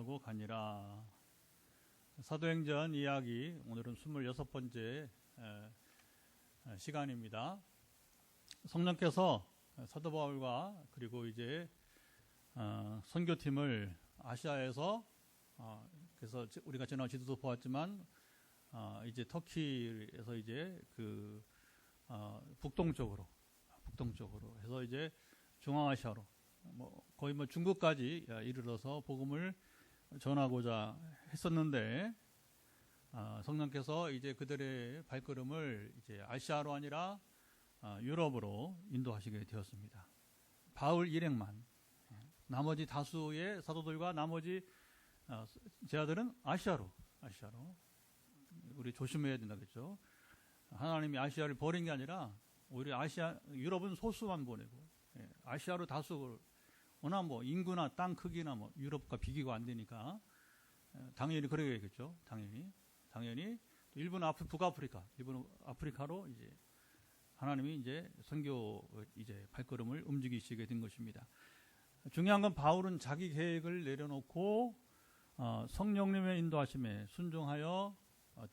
만나고 가니라. 사도행전 이야기, 오늘은 26번째 시간입니다. 성령께서 사도 바울과 그리고 이제 선교팀을 아시아에서 그래서 우리가 지난 지도도 보았지만 이제 터키에서 이제 그 북동쪽으로 해서 이제 중앙아시아로 거의 중국까지 이르러서 복음을 전하고자 했었는데 성령께서 이제 그들의 발걸음을 이제 아시아로 아니라 유럽으로 인도하시게 되었습니다. 바울 일행만, 나머지 다수의 사도들과 나머지 제자들은 아시아로 우리 조심해야 된다겠죠. 하나님이 아시아를 버린 게 아니라 오히려 유럽은 소수만 보내고 아시아로 다수 워낙 인구나 땅 크기나 유럽과 비교가 안 되니까 당연히 그래야겠죠. 당연히 일본 북아프리카로 이제 하나님이 이제 선교 이제 발걸음을 움직이시게 된 것입니다. 중요한 건 바울은 자기 계획을 내려놓고 성령님의 인도하심에 순종하여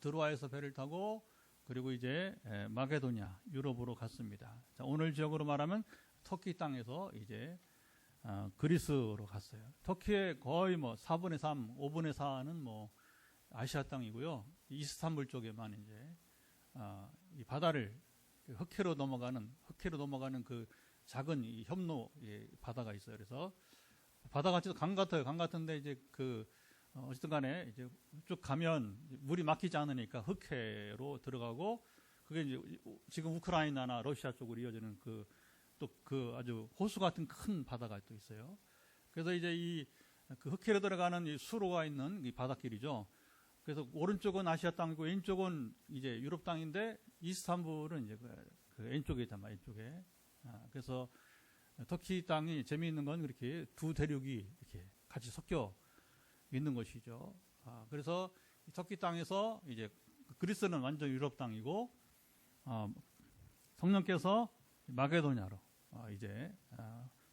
드로아에서 배를 타고 그리고 이제 마게도냐 유럽으로 갔습니다. 자, 오늘 지역으로 말하면 터키 땅에서 이제 그리스로 갔어요. 터키의 거의 4분의 3, 5분의 4는 아시아 땅이고요. 이스탄불 쪽에만 이제 이 바다를 흑해로 넘어가는 그 작은 이 협로 바다가 있어요. 그래서 바다같이 강 같아요. 강 같은데 이제 어쨌든 간에 이제 쭉 가면 물이 막히지 않으니까 흑해로 들어가고 그게 이제 지금 우크라이나나 러시아 쪽으로 이어지는 그 아주 호수 같은 큰 바다가 또 있어요. 그래서 이제 그 흑해로 들어가는 이 수로가 있는 이 바닷길이죠. 그래서 오른쪽은 아시아 땅이고 왼쪽은 이제 유럽 땅인데 이스탄불은 이제 그 왼쪽에 있단 말이에요. 왼쪽에. 그래서 터키 땅이 재미있는 건 그렇게 두 대륙이 이렇게 같이 섞여 있는 것이죠. 그래서 터키 땅에서 이제 그리스는 완전 유럽 땅이고 성령께서 마게도냐로 이제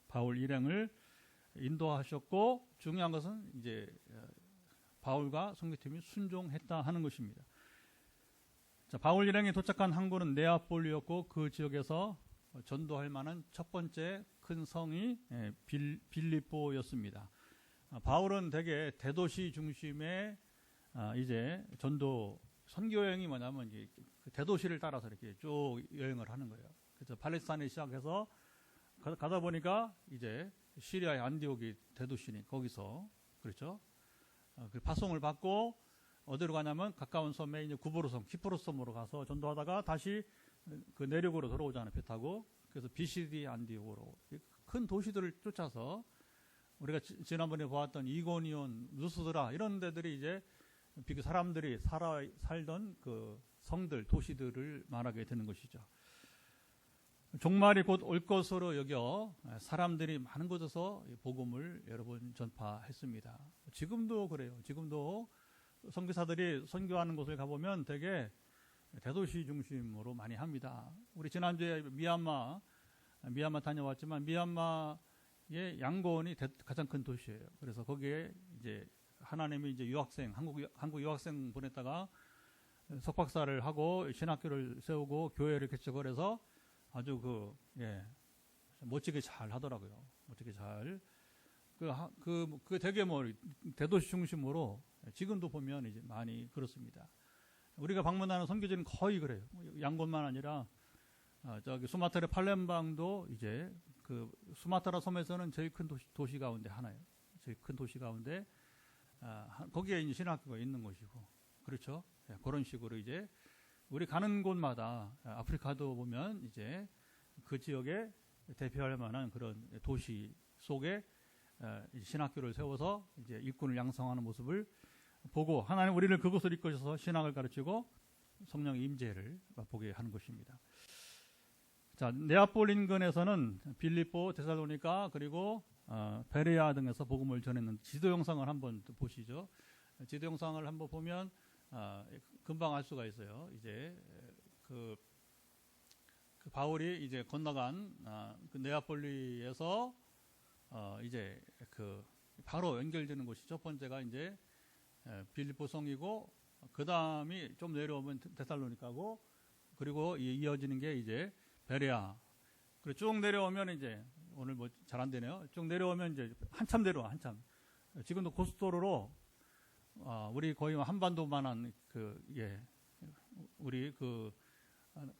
바울 일행을 인도하셨고 중요한 것은 이제 바울과 선교팀이 순종했다 하는 것입니다. 자, 바울 일행이 도착한 항구는 네아폴리였고 그 지역에서 전도할 만한 첫 번째 큰 성이 빌립보였습니다. 바울은 대개 대도시 중심의 이제 선교 여행이 뭐냐면 이제 그 대도시를 따라서 이렇게 쭉 여행을 하는 거예요. 그래서 팔레스타인에 시작해서 가다 보니까 이제 시리아의 안디옥이 대도시니 거기서 그렇죠. 그 파송을 받고 어디로 가냐면 가까운 섬에 이제 구브로섬, 키프로섬으로 가서 전도하다가 다시 그 내륙으로 돌아오잖아요. 배 타고. 그래서 비시디 안디옥으로 큰 도시들을 쫓아서 우리가 지난번에 보았던 이고니온, 누스드라 이런 데들이 이제 사람들이 살던 그 성들, 도시들을 말하게 되는 것이죠. 종말이 곧 올 것으로 여겨 사람들이 많은 곳에서 복음을 여러 번 전파했습니다. 지금도 그래요. 지금도 선교사들이 선교하는 곳을 가보면 되게 대도시 중심으로 많이 합니다. 우리 지난주에 미얀마 다녀왔지만 미얀마의 양곤이 가장 큰 도시예요. 그래서 거기에 이제 하나님이 이제 한국 유학생 보냈다가 석박사를 하고 신학교를 세우고 교회를 개척을 해서 아주 멋지게 잘 하더라고요. 멋지게 잘. 그 되게 대도시 중심으로 지금도 보면 이제 많이 그렇습니다. 우리가 방문하는 선교지는 거의 그래요. 양곤만 아니라 저기 수마트라 팔렘방도 이제 그 수마트라 섬에서는 제일 큰 도시 가운데 하나예요. 제일 큰 도시 가운데 거기에 이제 신학교가 있는 것이고 그렇죠. 그런 식으로 이제 우리 가는 곳마다 아프리카도 보면 이제 그 지역에 대표할 만한 그런 도시 속에 신학교를 세워서 이제 일꾼을 양성하는 모습을 보고 하나님 우리를 그곳을 이끌어서 신학을 가르치고 성령의 임재를 맛보게 하는 것입니다. 자, 네아폴 인근에서는 빌립보, 데살로니가 그리고 베레아 등에서 복음을 전했는 지도 영상을 한번 보시죠. 지도 영상을 한번 보면 금방 알 수가 있어요. 이제 그 바울이 이제 건너간 그 네아폴리에서 이제 그 바로 연결되는 곳이 첫 번째가 이제 빌립보성이고, 그 다음이 좀 내려오면 데살로니가고, 그리고 이어지는 게 이제 베레아. 그리고 쭉 내려오면 이제 오늘 뭐 잘 안 되네요. 쭉 내려오면 이제 한참 내려와, 한참. 지금도 고속도로로 우리 거의 한반도만한 우리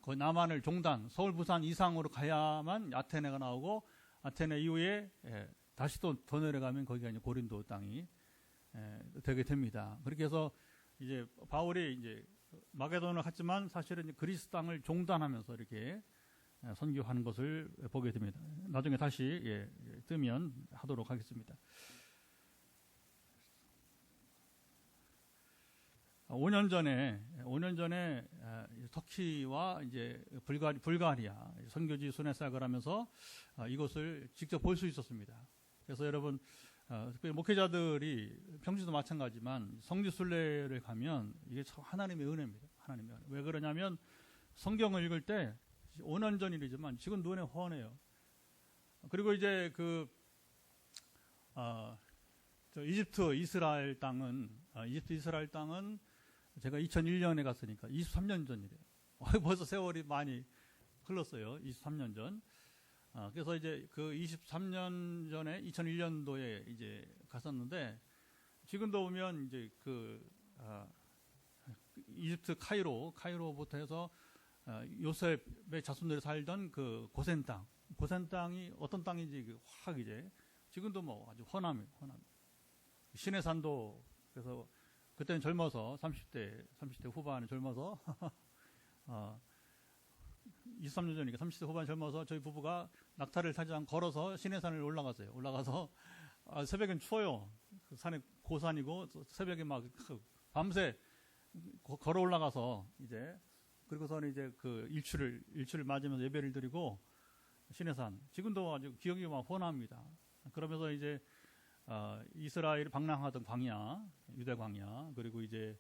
거의 남한을 종단, 서울, 부산 이상으로 가야만 아테네가 나오고, 아테네 이후에 다시 또 더 내려가면 거기가 이제 고린도 땅이 되게 됩니다. 그렇게 해서 이제 바울이 이제 마게도나를 갔지만 사실은 이제 그리스 땅을 종단하면서 이렇게 선교하는 것을 보게 됩니다. 나중에 다시 뜨면 하도록 하겠습니다. 5년 전에 터키와 이제 불가리아 선교지 순회사역을 하면서 이것을 직접 볼 수 있었습니다. 그래서 여러분, 목회자들이 평소도 마찬가지지만 성지순례를 가면 이게 참 하나님의 은혜입니다. 하나님의 은혜. 왜 그러냐면 성경을 읽을 때 5년 전 일이지만 지금 눈에 훤해요. 그리고 이제 이집트 이스라엘 땅은 제가 2001년에 갔으니까 23년 전이래요. 벌써 세월이 많이 흘렀어요. 23년 전. 그래서 이제 그 23년 전에 2001년도에 이제 갔었는데, 지금도 보면 이제 이집트 카이로부터 해서 요셉의 자손들이 살던 그 고센 땅이 어떤 땅인지 확 이제 지금도 뭐 아주 훤합니다. 시내산도, 그래서 그때는 젊어서 30대 후반에 젊어서 23년 전이니까 30대 후반 젊어서 저희 부부가 낙타를 타지 않고 걸어서 시내산을 올라갔어요. 올라가서 새벽엔 추워요. 그 산에 고산이고 새벽에 막 밤새 걸어 올라가서 이제, 그리고서는 이제 그 일출을 맞으면서 예배를 드리고 시내산, 지금도 아주 기억이 막 훤합니다. 그러면서 이제 이스라엘 방랑하던 광야, 유대 광야, 그리고 이제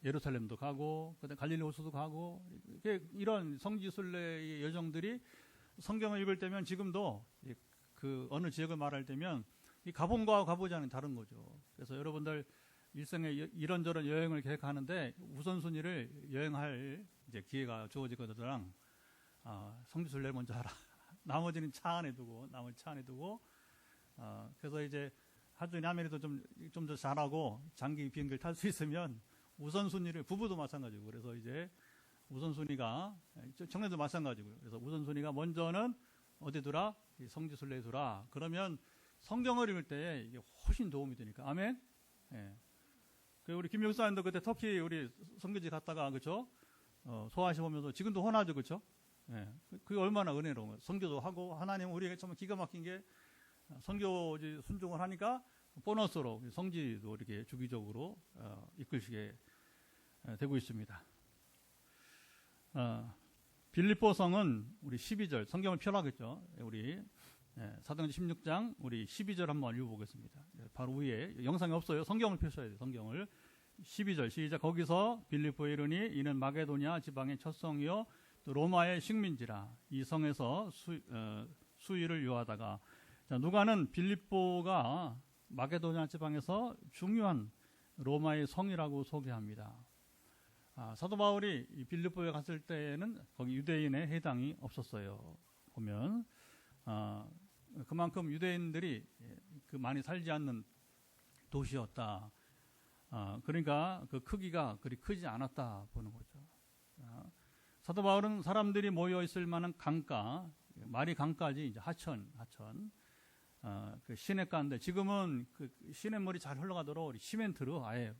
예루살렘도 가고, 그다음 갈릴리 호수도 가고, 이런 성지순례의 여정들이 성경을 읽을 때면 지금도 그 어느 지역을 말할 때면 이 가본 거하고 가보지 않은 다른 거죠. 그래서 여러분들 일생에 이런저런 여행을 계획하는데 우선순위를 여행할 이제 기회가 주어지거든. 성지순례를 먼저 하라. 나머지는 차 안에 두고, 그래서 이제 하주 남해도 좀 더 잘하고 장기 비행기를 탈 수 있으면 우선순위를, 부부도 마찬가지고, 그래서 이제 우선순위가, 청년도 마찬가지고요. 그래서 우선순위가 먼저는 어디 두라? 성지순례에 두라. 그러면 성경을 읽을 때 이게 훨씬 도움이 되니까. 아멘? 예. 우리 김 목사님도 그때 터키 우리 선교지 갔다가, 그쵸? 소아시 보면서 지금도 헌하죠, 그쵸? 예. 그게 얼마나 은혜로운 거예요. 선교도 하고, 하나님 우리에게 정말 기가 막힌 게, 선교지 순종을 하니까 보너스로 성지도 이렇게 주기적으로 이끌시게 되고 있습니다. 빌립보성은 우리 12절, 성경을 펴라겠죠. 우리 사도행전 16장 우리 12절 한번 읽어보겠습니다. 바로 위에, 영상이 없어요. 성경을 펴셔야 돼요. 성경을. 12절 시작. 거기서 빌립보에 이르니 이는 마게도냐 지방의 첫 성이요 또 로마의 식민지라. 이 성에서 수위를 요하다가, 누가는 빌립보가 마게도냐 지방에서 중요한 로마의 성이라고 소개합니다. 사도 바울이 빌립보에 갔을 때에는 거기 유대인의 해당이 없었어요. 보면 그만큼 유대인들이 많이 살지 않는 도시였다. 그러니까 그 크기가 그리 크지 않았다 보는 거죠. 사도 바울은 사람들이 모여 있을 만한 강가, 말이 강가지 이제 하천, 그 시내가인데, 지금은 그 시냇물이 잘 흘러가도록 우리 시멘트로 아예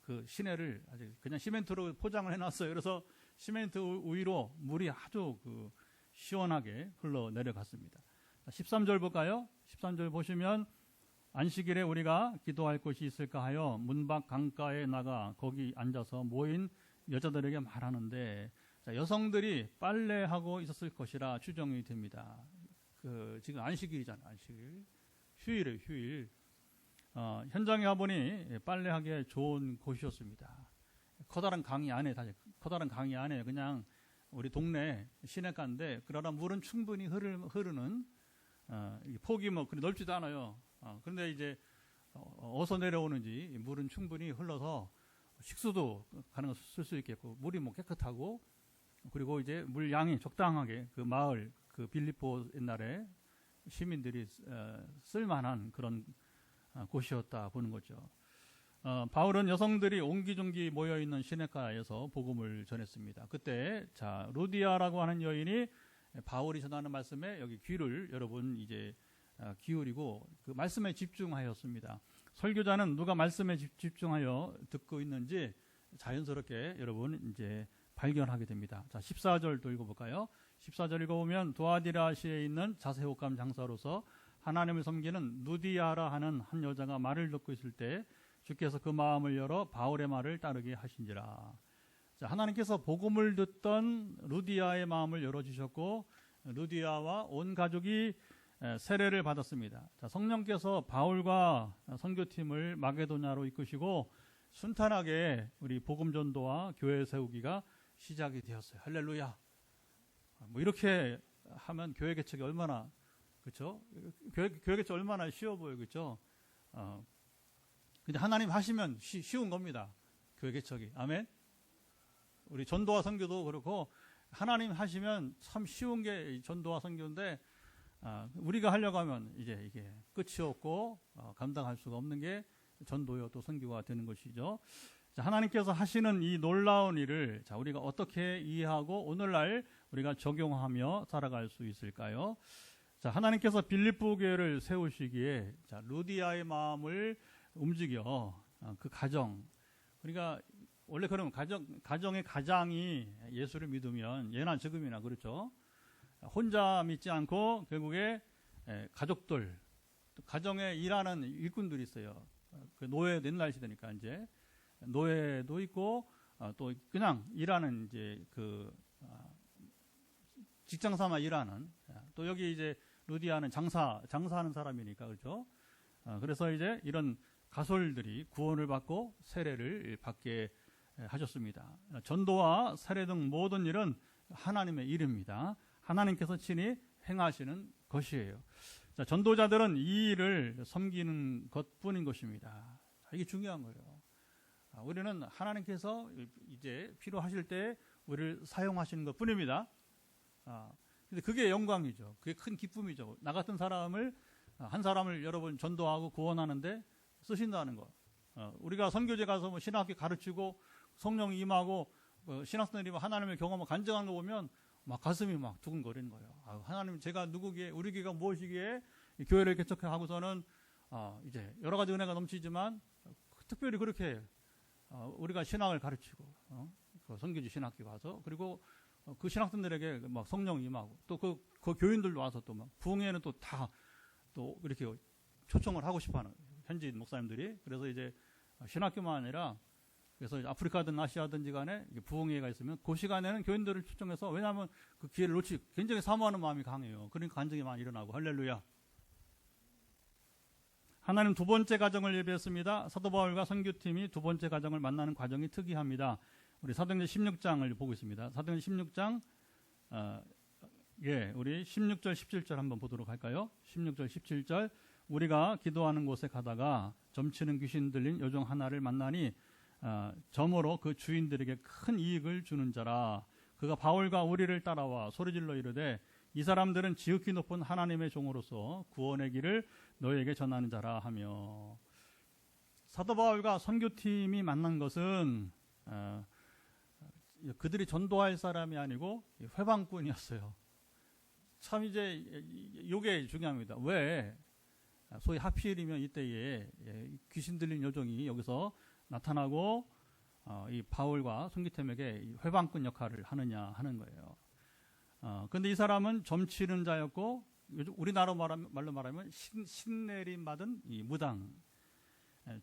그 시내를 아주 그냥 시멘트로 포장을 해놨어요. 그래서 시멘트 위로 물이 아주 그 시원하게 흘러 내려갔습니다. 13절 볼까요? 13절 보시면, 안식일에 우리가 기도할 곳이 있을까 하여 문 밖 강가에 나가 거기 앉아서 모인 여자들에게 말하는데, 여성들이 빨래하고 있었을 것이라 추정이 됩니다. 지금 안식일이잖아요. 안식일. 휴일이에요. 휴일. 현장에 가보니 빨래하기에 좋은 곳이었습니다. 커다란 강이 안에 그냥 우리 동네 시내가인데, 그러나 물은 충분히 흐르는 이 폭이 뭐 그리 넓지도 않아요. 그런데 이제 어디서 내려오는지 물은 충분히 흘러서 식수도 가능한 쓸 수 있겠고 물이 뭐 깨끗하고 그리고 이제 물 양이 적당하게 그 마을 그 빌립보 옛날에 시민들이 쓸만한 그런 곳이었다 보는 거죠. 바울은 여성들이 옹기종기 모여 있는 시내가에서 복음을 전했습니다. 그때 자 루디아라고 하는 여인이 바울이 전하는 말씀에 여기 귀를 여러분 이제 기울이고 그 말씀에 집중하였습니다. 설교자는 누가 말씀에 집중하여 듣고 있는지 자연스럽게 여러분 이제 발견하게 됩니다. 자, 14절도 읽어볼까요? 14절 읽어보면 두아디라시에 있는 자세옥감 장사로서 하나님을 섬기는 누디아라 하는 한 여자가 말을 듣고 있을 때 주께서 그 마음을 열어 바울의 말을 따르게 하신지라. 자, 하나님께서 복음을 듣던 루디아의 마음을 열어주셨고 루디아와 온 가족이 세례를 받았습니다. 자, 성령께서 바울과 선교팀을 마게도냐로 이끄시고 순탄하게 우리 복음 전도와 교회 세우기가 시작이 되었어요. 할렐루야. 뭐 이렇게 하면 교회 개척이 얼마나 그렇죠? 교회 개척 얼마나 쉬워 보여 그렇죠? 근데 하나님 하시면 쉬운 겁니다. 교회 개척이. 아멘. 우리 전도와 선교도 그렇고 하나님 하시면 참 쉬운 게 전도와 선교인데 우리가 하려고 하면 이제 이게 끝이 없고 감당할 수가 없는 게 전도요 또 선교가 되는 것이죠. 자, 하나님께서 하시는 이 놀라운 일을 자, 우리가 어떻게 이해하고 오늘날 우리가 적용하며 살아갈 수 있을까요? 자, 하나님께서 빌립보 교회를 세우시기에 자, 루디아의 마음을 움직여 그 가정 그러니까 원래 그러면 가정의 가장이 예수를 믿으면 예나 지금이나 그렇죠. 혼자 믿지 않고 결국에 가족들 가정에 일하는 일꾼들이 있어요. 그 노예 옛날 시대니까 이제 노예도 있고 또 그냥 일하는 이제 그 직장 삼아 일하는 또 여기 이제 루디아는 장사하는 사람이니까 그렇죠. 그래서 이제 이런 가솔들이 구원을 받고 세례를 받게 하셨습니다. 전도와 세례 등 모든 일은 하나님의 일입니다. 하나님께서 친히 행하시는 것이에요. 자, 전도자들은 이 일을 섬기는 것뿐인 것입니다. 이게 중요한 거예요. 우리는 하나님께서 이제 필요하실 때 우리를 사용하시는 것뿐입니다. 근데 그게 영광이죠. 그게 큰 기쁨이죠. 나 같은 사람을 한 사람을 여러 번 전도하고 구원하는데 쓰신다는 거. 우리가 선교제 가서 뭐 신학교 가르치고 성령 임하고 신학생들이 하나님의 경험을 간증하는 거 보면 막 가슴이 막 두근거리는 거예요. 하나님 제가 누구기에 우리 교회가 무엇이기에 이 교회를 개척하고서는 이제 여러 가지 은혜가 넘치지만 특별히 그렇게 우리가 신학을 가르치고 그 선교지 신학교 가서 그리고 그 신학생들에게 막 성령 임하고 또 그 교인들도 와서 또 막 부흥회는 또 다 또 이렇게 초청을 하고 싶어하는 현지 목사님들이 그래서 이제 신학교만 아니라 그래서 아프리카든 아시아든지 간에 부흥회가 있으면 그 시간에는 교인들을 초청해서 왜냐하면 그 기회를 놓치 굉장히 사모하는 마음이 강해요. 그러니까 간증이 많이 일어나고 할렐루야. 하나님 두 번째 가정을 예비했습니다. 사도 바울과 선교팀이 두 번째 가정을 만나는 과정이 특이합니다. 우리 사도행전 16장을 보고 있습니다. 사도행전 16장 우리 16절 17절 한번 보도록 할까요? 16절 17절 우리가 기도하는 곳에 가다가 점치는 귀신 들린 여종 하나를 만나니 점으로 그 주인들에게 큰 이익을 주는 자라. 그가 바울과 우리를 따라와 소리질러 이르되 이 사람들은 지극히 높은 하나님의 종으로서 구원의 길을 너에게 전하는 자라 하며 사도 바울과 선교팀이 만난 것은 그들이 전도할 사람이 아니고 회방꾼이었어요. 참 이제 이게 중요합니다. 왜 소위 하필이면 이때에 귀신 들린 여종이 여기서 나타나고 이 바울과 선교팀에게 회방꾼 역할을 하느냐 하는 거예요. 그런데 이 사람은 점치는 자였고 우리나라 말로 말하면 신내림 받은 이 무당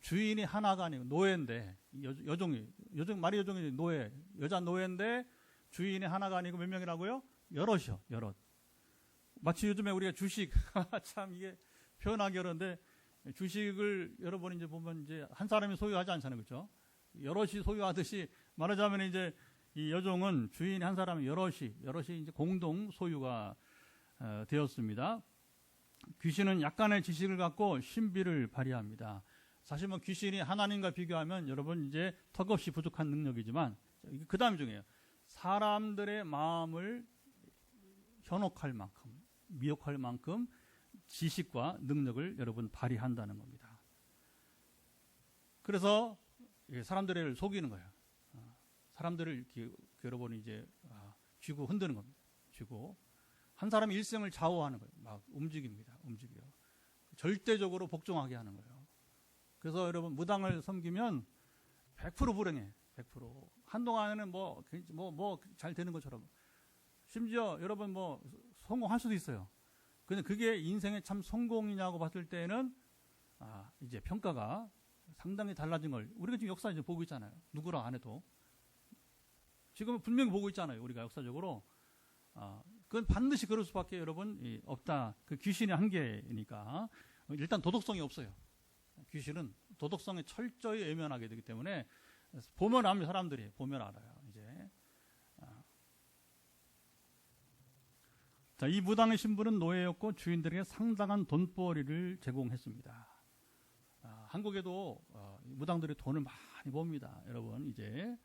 주인이 하나가 아니고 노예인데 여종 말이 여종이 노예 여자 노예인데 주인이 하나가 아니고 몇 명이라고요? 여럿이요. 여럿. 마치 요즘에 우리가 주식 참 이게 표현하기 어려운데 주식을 여러분 이제 보면 이제 한 사람이 소유하지 않잖아요, 그렇죠? 여럿이 소유하듯이 말하자면 이제 이 여종은 주인이 한 사람이 여럿이 이제 공동 소유가 되었습니다. 귀신은 약간의 지식을 갖고 신비를 발휘합니다. 사실 뭐 귀신이 하나님과 비교하면 여러분 이제 턱없이 부족한 능력이지만 그 다음이 중요해요. 사람들의 마음을 현혹할 만큼, 미혹할 만큼 지식과 능력을 여러분 발휘한다는 겁니다. 그래서 사람들을 속이는 거예요. 사람들을 이렇게 여러분이 이제 쥐고 흔드는 겁니다. 쥐고 한 사람의 일생을 좌우하는 거예요. 막 움직입니다. 움직여요. 절대적으로 복종하게 하는 거예요. 그래서 여러분 무당을 섬기면 100% 불행해. 100%. 한동안에는 뭐 잘 되는 것처럼. 심지어 여러분 뭐 성공할 수도 있어요. 근데 그게 인생의 참 성공이냐고 봤을 때는 이제 평가가 상당히 달라진 걸 우리가 지금 역사 이제 보고 있잖아요. 누구라 안 해도. 지금 분명히 보고 있잖아요. 우리가 역사적으로. 그건 반드시 그럴 수밖에 여러분 없다. 그 귀신의 한계니까. 일단 도덕성이 없어요. 귀신은 도덕성에 철저히 외면하게 되기 때문에 보면 압니다. 사람들이 보면 알아요. 이제 자, 이 무당의 신분은 노예였고 주인들에게 상당한 돈벌이를 제공했습니다. 한국에도 무당들이 돈을 많이 봅니다. 여러분 이제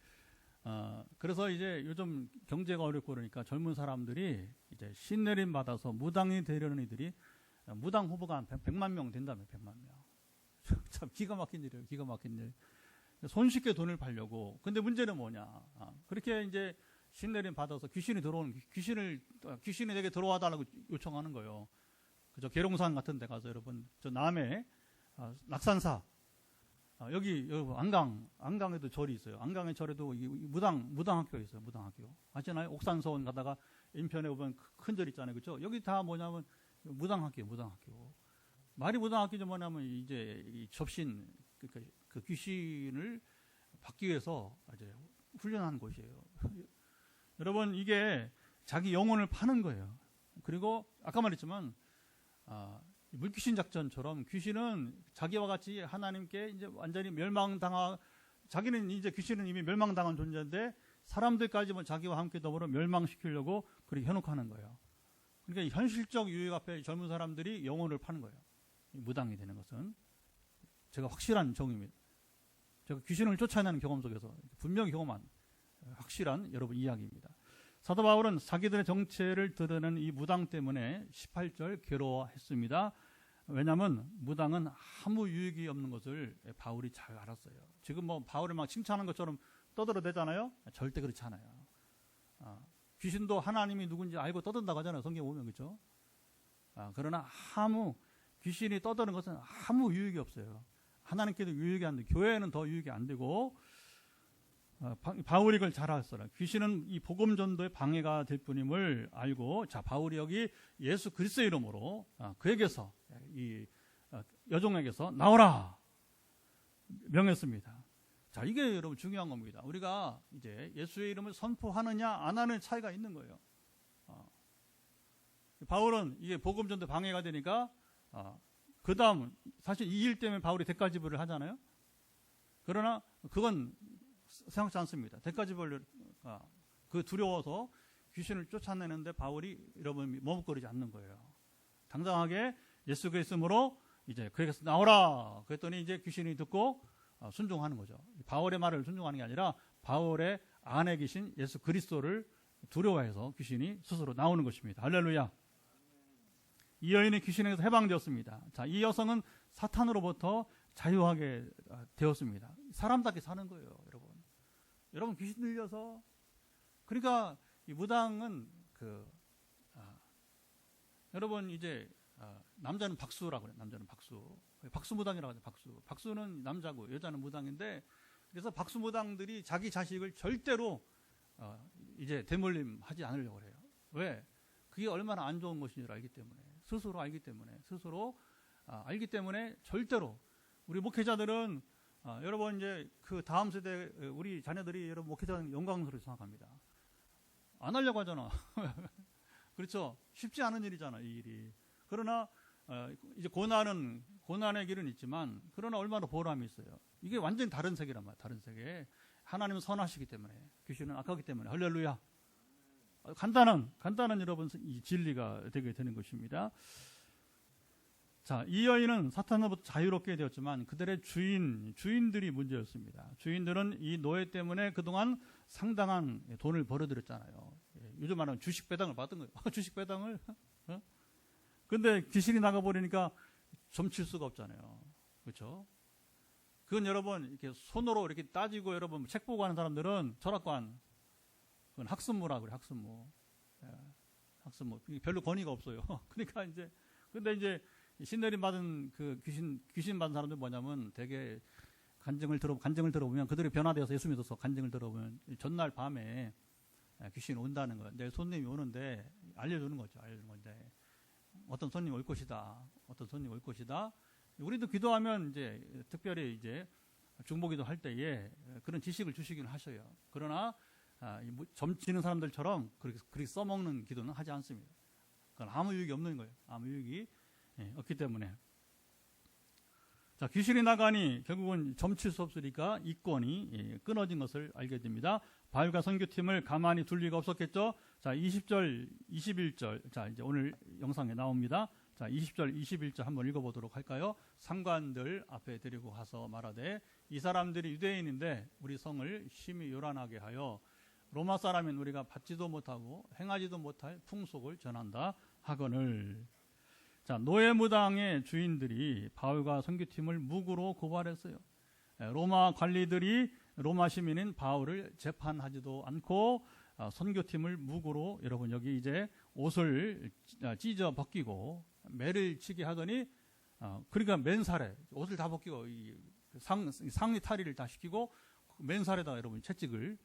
그래서 이제 요즘 경제가 어렵고 그러니까 젊은 사람들이 이제 신내림 받아서 무당이 되려는 이들이 무당 후보가 한 100만 명 된다며 100만 명. 참 기가 막힌 일이에요. 기가 막힌 일. 손쉽게 돈을 벌려고. 근데 문제는 뭐냐? 그렇게 이제 신내림 받아서 귀신이 들어오는 귀신이 내게 들어와 달라고 요청하는 거예요. 그저 계룡산 같은 데 가서 여러분 저 남해 낙산사 여기 안강에도 절이 있어요. 안강의 절에도 무당학교가 있어요. 무당학교. 아시나요? 옥산서원 가다가 인편에 보면 큰 절 있잖아요. 그렇죠? 여기 다 뭐냐면 무당학교. 말이 무당학교죠. 뭐냐면 이제 이 접신 그 귀신을 받기 위해서 이제 훈련하는 곳이에요. 여러분 이게 자기 영혼을 파는 거예요. 그리고 아까 말했지만 물귀신 작전처럼 귀신은 자기와 같이 하나님께 이제 완전히 자기는 이제 귀신은 이미 멸망당한 존재인데 사람들까지 뭐 자기와 함께 더불어 멸망시키려고 그렇게 현혹하는 거예요. 그러니까 현실적 유익 앞에 젊은 사람들이 영혼을 파는 거예요. 무당이 되는 것은 제가 확실한 정의입니다. 제가 귀신을 쫓아내는 경험 속에서 분명히 경험한 확실한 여러분 이야기입니다. 사도 바울은 자기들의 정체를 드러내는 이 무당 때문에 18절 괴로워했습니다. 왜냐하면 무당은 아무 유익이 없는 것을 바울이 잘 알았어요. 지금 뭐 바울을 막 칭찬하는 것처럼 떠들어대잖아요. 절대 그렇지 않아요. 귀신도 하나님이 누군지 알고 떠든다고 하잖아요. 성경 보면 그렇죠. 그러나 귀신이 떠드는 것은 아무 유익이 없어요. 하나님께도 유익이 안 되고 교회에는 더 유익이 안 되고 바울이 이걸 잘 알았어요. 귀신은 이 복음 전도에 방해가 될 뿐임을 알고 자 바울이 여기 예수 그리스도의 이름으로 그에게서 이 여종에게서 나오라 명했습니다. 자 이게 여러분 중요한 겁니다. 우리가 이제 예수의 이름을 선포하느냐 안 하는 차이가 있는 거예요. 바울은 이게 복음 전도 방해가 되니까 그 다음 사실 이 일 때문에 바울이 대가지불을 하잖아요. 그러나 그건 생각지 않습니다. 대가지불 그 두려워서 귀신을 쫓아내는데 바울이 여러분 머뭇거리지 않는 거예요. 당당하게 예수 그리스도로 이제 그에게서 나오라 그랬더니 이제 귀신이 듣고 순종하는 거죠. 바울의 말을 순종하는 게 아니라 바울의 안에 계신 예수 그리스도를 두려워해서 귀신이 스스로 나오는 것입니다. 할렐루야. 이 여인이 귀신에게서 해방되었습니다. 자, 이 여성은 사탄으로부터 자유하게 되었습니다. 사람답게 사는 거예요, 여러분. 여러분 귀신 들려서 그러니까 이 무당은 여러분 이제 남자는 박수라고 그래요. 남자는 박수 무당이라고 하죠. 박수는 남자고 여자는 무당인데 그래서 박수 무당들이 자기 자식을 절대로 이제 대물림하지 않으려고 해요. 왜? 그게 얼마나 안 좋은 것인 줄 알기 때문에 스스로 알기 때문에 절대로 우리 목회자들은 여러분 이제 그 다음 세대 우리 자녀들이 여러분 목회자는 영광스럽게 생각합니다. 안 하려고 하잖아. 그렇죠? 쉽지 않은 일이잖아 이 일이. 그러나 이제 고난의 길은 있지만 그러나 얼마나 보람이 있어요. 이게 완전히 다른 세계란 말이야. 다른 세계. 하나님은 선하시기 때문에 귀신은 악하기 때문에 할렐루야. 간단한 여러분 이 진리가 되게 되는 것입니다. 자, 이 여인은 사탄으로부터 자유롭게 되었지만 그들의 주인들이 문제였습니다. 주인들은 이 노예 때문에 그동안 상당한 돈을 벌어들였잖아요. 요즘 말하면 주식 배당을 받은 거예요. 주식 배당을. 근데 귀신이 나가버리니까 점칠 수가 없잖아요. 그렇죠? 그건 여러분 이렇게 손으로 이렇게 따지고 여러분 책 보고 하는 사람들은 철학관, 그건 학습무라 그래, 학습무. 학습무. 별로 권위가 없어요. 그러니까 이제, 근데 이제 신내림 받은 그 귀신 받은 사람들 뭐냐면 되게 간증을 들어보면 그들이 변화되어서 예수 믿어서 간증을 들어보면 전날 밤에 귀신이 온다는 거예요. 내 손님이 오는데 알려주는 거죠. 알려주는 건데 어떤 손님 올 것이다. 어떤 손님 올 것이다. 우리도 기도하면 이제 특별히 이제 중보기도 할 때에 그런 지식을 주시기는 하셔요. 그러나 점치는 사람들처럼 그렇게 써먹는 기도는 하지 않습니다. 그건 아무 유익이 없는 거예요. 아무 유익이 없기 때문에. 자, 귀신이 나가니 결국은 점칠 수 없으니까 이권이 끊어진 것을 알게 됩니다. 바울과 선교팀을 가만히 둘 리가 없었겠죠. 자, 20절, 21절. 자, 이제 오늘 영상에 나옵니다. 자, 20절, 21절 한번 읽어보도록 할까요? 상관들 앞에 데리고 가서 말하되 이 사람들이 유대인인데 우리 성을 심히 요란하게 하여 로마 사람인 우리가 받지도 못하고 행하지도 못할 풍속을 전한다 하거늘. 자, 노예무당의 주인들이 바울과 선교팀을 무고로 고발했어요. 로마 관리들이 로마 시민인 바울을 재판하지도 않고 선교팀을 무고로, 여러분 여기 이제 옷을 찢어 벗기고 매를 치게 하더니 그러니까 맨살에 옷을 다 벗기고 상의 탈의를 다 시키고 맨살에다가 여러분 채찍을,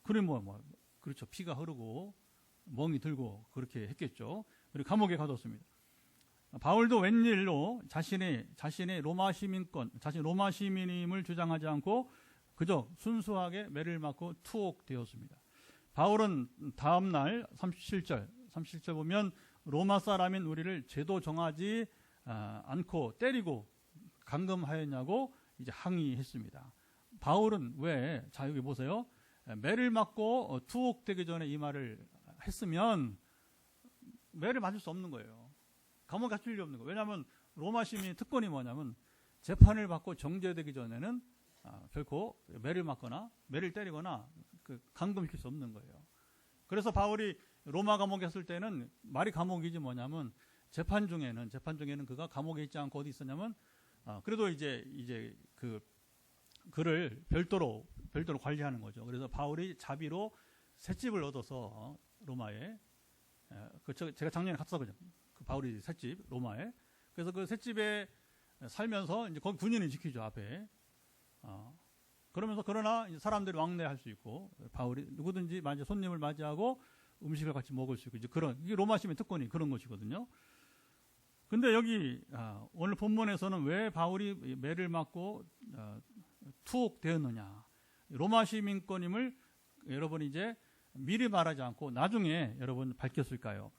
그러면 그렇죠, 피가 흐르고 멍이 들고 그렇게 했겠죠. 그리고 감옥에 가뒀습니다. 바울도 웬일로 자신의 로마 시민권, 자신 로마 시민임을 주장하지 않고 그저 순수하게 매를 맞고 투옥되었습니다. 바울은 다음날 37절 보면 로마 사람인 우리를 죄도 정하지 않고 때리고 감금하였냐고 이제 항의했습니다. 바울은 왜, 자 여기 보세요. 매를 맞고 투옥되기 전에 이 말을 했으면 매를 맞을 수 없는 거예요. 감옥에 갇힐 일이 없는 거예요. 왜냐하면 로마 시민의 특권이 뭐냐면 재판을 받고 정죄되기 전에는 결코 매를 맞거나 매를 때리거나 감금시킬 수 없는 거예요. 그래서 바울이 로마 감옥에 있을 때는 말이 감옥이지 뭐냐면 재판 중에는 그가 감옥에 있지 않고 어디 있었냐면 그래도 이제 그를 별도로 관리하는 거죠. 그래서 바울이 자비로 셋집을 얻어서 로마에, 제가 작년에 갔었거든요. 그 바울이 셋집 로마에. 그래서 그 셋집에 살면서 이제 거기 군인이 지키죠, 앞에. 그러면서 그러나 사람들이 왕래할 수 있고 바울이 누구든지 손님을 맞이하고 음식을 같이 먹을 수 있고 이제 그런, 이게 로마 시민 특권이 그런 것이거든요. 근데 여기 오늘 본문에서는 왜 바울이 매를 맞고 투옥되었느냐, 로마 시민권임을 여러분이 이제 미리 말하지 않고 나중에 여러분 밝혔을까요?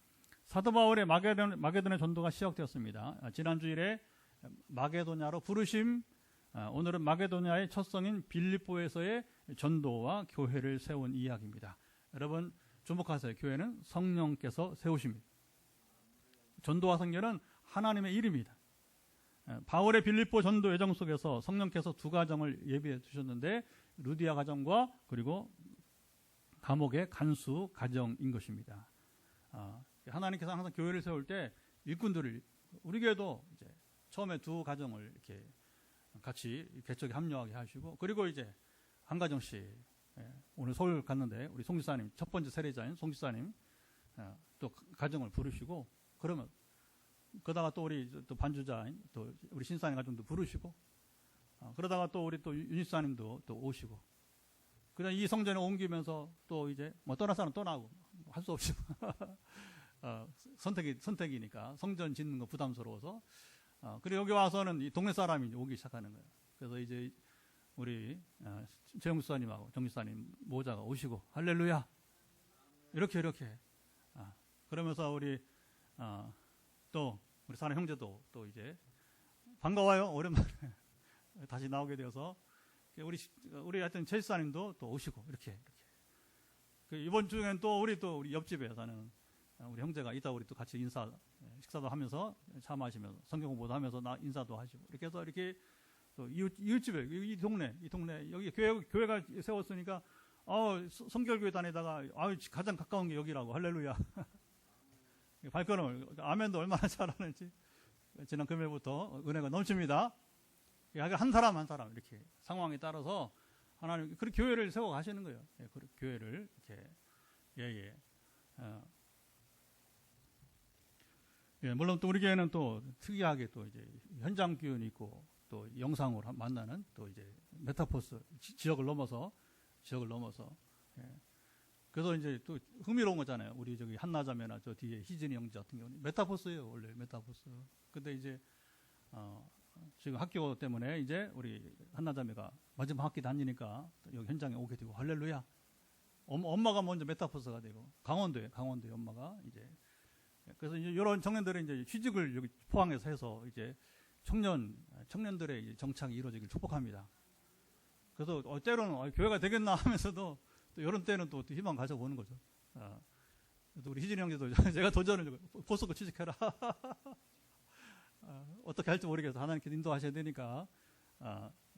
사도 바울의 마게도냐 전도가 시작되었습니다. 지난 주일에 마게도냐로 부르심, 오늘은 마게도냐의 첫 성인 빌립보에서의 전도와 교회를 세운 이야기입니다. 여러분 주목하세요. 교회는 성령께서 세우십니다. 전도와 선교는 하나님의 일입니다. 바울의 빌립보 전도 여정 속에서 성령께서 두 가정을 예비해 두셨는데 루디아 가정과 그리고 감옥의 간수 가정인 것입니다. 하나님께서 항상 교회를 세울 때 일꾼들을, 우리 교회도 이제 처음에 두 가정을 이렇게 같이 개척에 합류하게 하시고, 그리고 이제 한 가정씩, 오늘 서울 갔는데 우리 송 집사님, 첫 번째 세례자인 송 집사님 또 가정을 부르시고, 그러면 그러다가 또 우리 또 반주자인 또 우리 신사님 가정도 부르시고, 그러다가 또 우리 또 윤집사님도 또 오시고, 그다음 이 성전에 옮기면서 또 이제 떠날 사람 떠나고 할 수 없이 선택이니까 성전 짓는 거 부담스러워서, 그리고 여기 와서는 이 동네 사람이 오기 시작하는 거예요. 그래서 이제 우리 최영 집사님하고 정 집사님 모자가 오시고 할렐루야 이렇게 그러면서 우리 또 우리 사는 형제도 또 이제 반가워요, 오랜만에 다시 나오게 되어서, 우리 하여튼 최 집사님도 또 오시고 이렇게. 이번 주에는 또 우리 옆집에 사는 우리 형제가 이따 우리 또 같이 식사도 하면서 차 마시면서 성경 공부도 하면서 인사도 하시고 이렇게 해서 이렇게 또 이웃집에 이 동네 여기 교회가 세웠으니까 성결교회 다니다가 가장 가까운 게 여기라고 할렐루야. 발걸음을 아멘도 얼마나 잘하는지 지난 금요일부터 은혜가 넘칩니다. 한 사람 한 사람 이렇게 상황에 따라서 하나님 그렇게 교회를 세워 가시는 거예요. 교회를 이렇게 물론 또 우리 교회는 또 특이하게 또 이제 현장 기운이 있고 또 영상으로 만나는 또 이제 메타포스 지역을 넘어서 그래서 이제 또 흥미로운 거잖아요. 우리 저기 한나자매나 저 뒤에 희진이 형제 같은 경우는 메타포스예요. 원래 메타포스. 근데 이제 지금 학교 때문에 이제 우리 한나자매가 마지막 학기 다니니까 여기 현장에 오게 되고 할렐루야. 엄마가 먼저 메타포스가 되고 강원도에 엄마가 이제 그래서 이제 이런 청년들이 이제 취직을 여기 포항에서 해서 이제 청년들의 이제 정착이 이루어지길 축복합니다. 그래서 때로는 교회가 되겠나 하면서도 또 이런 때는 또 희망 가져보는 거죠. 또 우리 희진이 형제도 제가 도전을 포스코 취직해라. 어떻게 할지 모르겠어. 하나님께 인도하셔야 되니까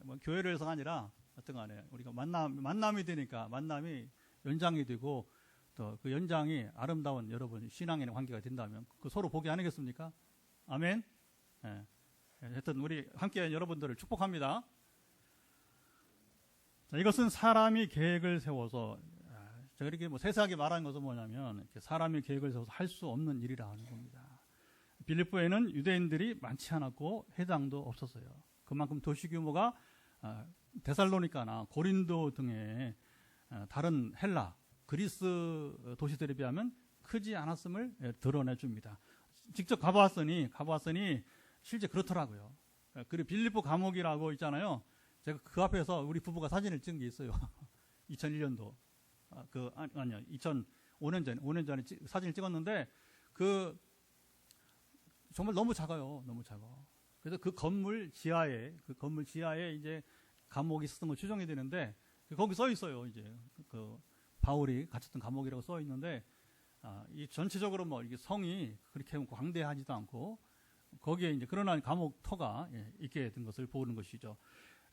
뭐 교회를 해서가 아니라 하여튼간에 우리가 만남이 되니까 만남이 연장이 되고 또 그 연장이 아름다운 여러분 신앙의 관계가 된다면 그 서로 보기 아니겠습니까? 아멘. 하여튼 우리 함께 여러분들을 축복합니다. 자, 이것은 사람이 계획을 세워서 제가 이렇게 뭐 세세하게 말하는 것은 뭐냐면 사람이 계획을 세워서 할 수 없는 일이라는 겁니다. 빌립보에는 유대인들이 많지 않았고 회당도 없었어요. 그만큼 도시 규모가 데살로니카나 고린도 등의 다른 헬라, 그리스 도시들에 비하면 크지 않았음을 드러내 줍니다. 직접 가보았으니 실제 그렇더라고요. 그리고 빌립보 감옥이라고 있잖아요. 제가 그 앞에서 우리 부부가 사진을 찍은 게 있어요. 2001년도. 아니요. 5년 전에 사진을 찍었는데 정말 너무 작아요. 너무 작아. 그래서 그 건물 지하에 이제 감옥이 있었던 걸 추정이 되는데 거기 써 있어요. 이제 바울이 갇혔던 감옥이라고 써 있는데 이 전체적으로 뭐 이게 성이 그렇게 광대하지도 않고 거기에 이제 그러나 감옥 터가 있게 된 것을 보는 것이죠.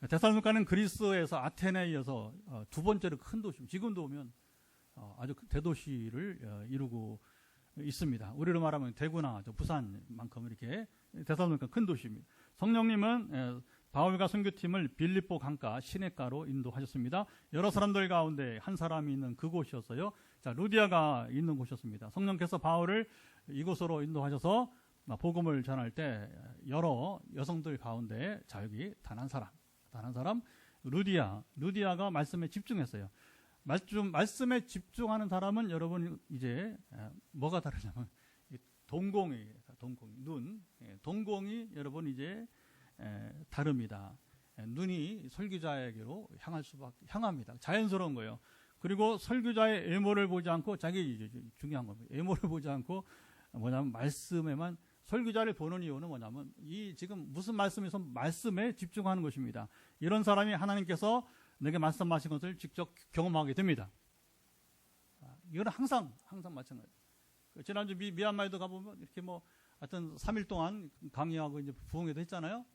데살로니카는 그리스에서 아테네에 이어서 두 번째로 큰 도시, 지금도 보면 아주 대도시를 이루고 있습니다. 우리로 말하면 대구나 부산만큼 이렇게 데살로니카 큰 도시입니다. 성령님은 바울과 선교팀을 빌립보 강가 시내가로 인도하셨습니다. 여러 사람들 가운데 한 사람이 있는 그곳이었어요. 자, 루디아가 있는 곳이었습니다. 성령께서 바울을 이곳으로 인도하셔서 복음을 전할 때 여러 여성들 가운데 여기 단 한 사람 루디아가 말씀에 집중했어요. 말씀에 집중하는 사람은 여러분 이제 뭐가 다르냐면 동공이 여러분 이제 다릅니다. 눈이 설교자에게로 향합니다. 자연스러운 거예요. 그리고 설교자의 외모를 보지 않고 자기 중요한 겁니다. 외모를 보지 않고 뭐냐면 말씀에만 설교자를 보는 이유는 뭐냐면 이 지금 무슨 말씀에서 말씀에 집중하는 것입니다. 이런 사람이 하나님께서 내게 말씀하신 것을 직접 경험하게 됩니다. 이건 항상 마찬가지. 지난주 미얀마에도 가보면 이렇게 뭐 하여튼 3일 동안 강의하고 이제 부흥회도 했잖아요.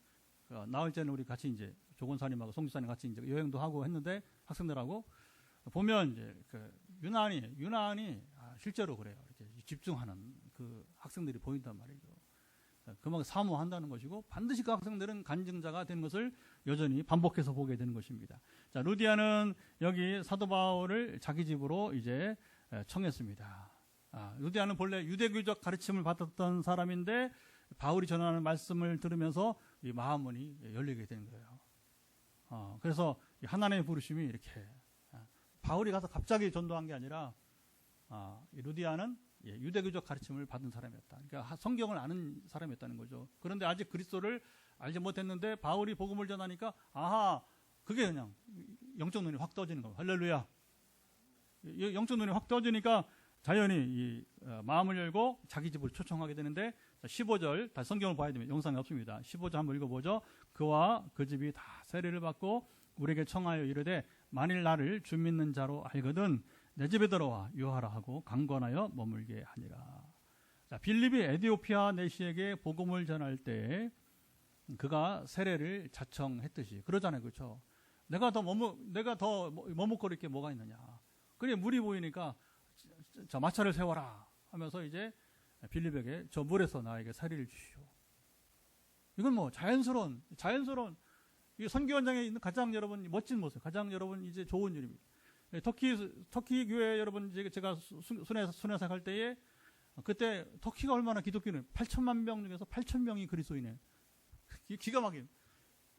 나흘 때는 우리 같이 이제 조건사님하고 송지사님 같이 이제 여행도 하고 했는데 학생들하고 보면 이제 유난히 실제로 그래요. 이렇게 집중하는 그 학생들이 보인단 말이죠. 그만큼 사모한다는 것이고 반드시 그 학생들은 간증자가 되는 것을 여전히 반복해서 보게 되는 것입니다. 자, 루디아는 여기 사도 바울을 자기 집으로 이제 청했습니다. 루디아는 본래 유대교적 가르침을 받았던 사람인데 바울이 전하는 말씀을 들으면서 이 마음문이 열리게 되는 거예요. 그래서 하나님의 부르심이 이렇게 바울이 가서 갑자기 전도한 게 아니라 루디아는 유대교적 가르침을 받은 사람이었다. 그러니까 성경을 아는 사람이었다는 거죠. 그런데 아직 그리스도를 알지 못했는데 바울이 복음을 전하니까 그게 그냥 영적 눈이 확 떠지는 거예요. 할렐루야. 영적 눈이 확 떠지니까 자연히 이 마음을 열고 자기 집을 초청하게 되는데 15절 다시 성경을 봐야 됩니다. 영상이 없습니다. 15절 한번 읽어보죠. 그와 그 집이 다 세례를 받고 우리에게 청하여 이르되 만일 나를 주 믿는 자로 알거든 내 집에 들어와 유하라 하고 강권하여 머물게 하니라. 자, 빌립이 에디오피아 내시에게 복음을 전할 때 그가 세례를 자청했듯이 그러잖아요, 그렇죠? 내가 더 머뭇거릴 게 뭐가 있느냐? 그래 물이 보이니까 자 마차를 세워라 하면서 이제 빌립에게 저 물에서 나에게 세례를 주시오. 이건 뭐 자연스러운 이 선교 현장에 있는 가장 여러분 멋진 모습, 가장 여러분 이제 좋은 일입니다. 터키 교회 여러분 제가 순회사 갈 때에 그때 터키가 얼마나 기독교는 8천만 명 중에서 8천 명이 그리스도인이에요. 기가 막힌